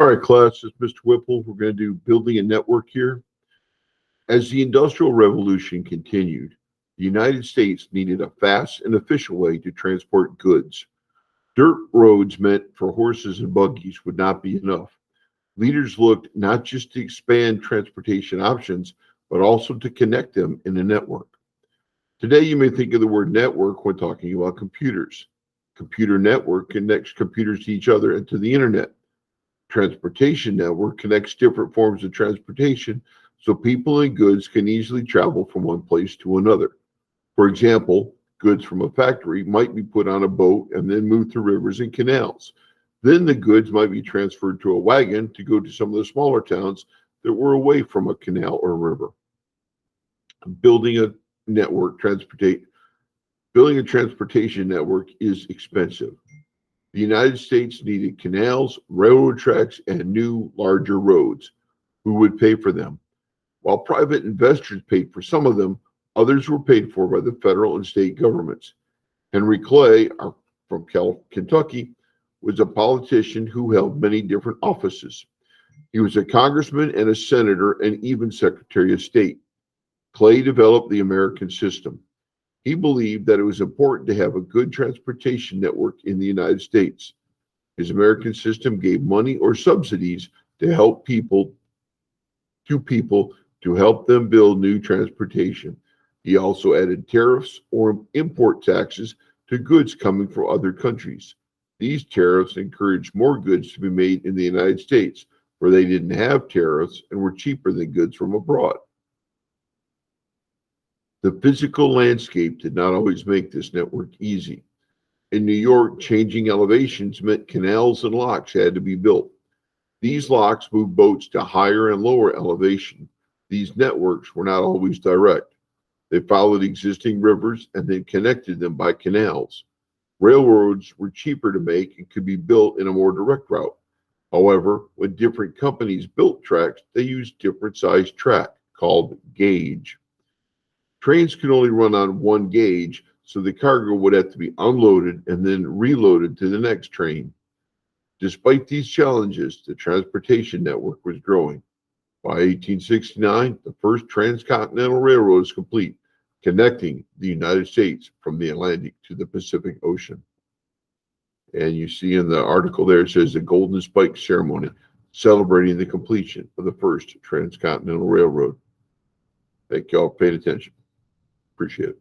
right, class, this is Mr. Whipple. We're going to do building a network here. As the Industrial Revolution continued, the United States needed a fast and efficient way to transport goods. Dirt roads meant for horses and buggies would not be enough. Leaders looked not just to expand transportation options, but also to connect them in a network. Today, you may think of the word network when talking about computers. Computer network connects computers to each other and to the internet. Transportation network connects different forms of transportation so people and goods can easily travel from one place to another. For example, goods from a factory might be put on a boat and then moved through rivers and canals. Then the goods might be transferred to a wagon to go to some of the smaller towns that were away from a canal or river. Building a transportation network is expensive. The United States needed canals, railroad tracks, and new, larger roads. Who would pay for them? While private investors paid for some of them, others were paid for by the federal and state governments. Henry Clay, from Kentucky, was a politician who held many different offices. He was a congressman and a senator and even Secretary of State. Clay developed the American system. He believed that it was important to have a good transportation network in the United States. His American system gave money or subsidies to help people to help them build new transportation. He also added tariffs or import taxes to goods coming from other countries. These tariffs encouraged more goods to be made in the United States, where they didn't have tariffs and were cheaper than goods from abroad. The physical landscape did not always make this network easy. In New York, changing elevations meant canals and locks had to be built. These locks moved boats to higher and lower elevation. These networks were not always direct. They followed existing rivers and then connected them by canals. Railroads were cheaper to make and could be built in a more direct route. However, when different companies built tracks, they used different sized track called gauge. Trains could only run on one gauge, so the cargo would have to be unloaded and then reloaded to the next train. Despite these challenges, the transportation network was growing. By 1869, the first transcontinental railroad is complete, connecting the United States from the Atlantic to the Pacific Ocean. And you see in the article there, it says the Golden Spike Ceremony, celebrating the completion of the first transcontinental railroad. Thank you all for paying attention. Appreciate it.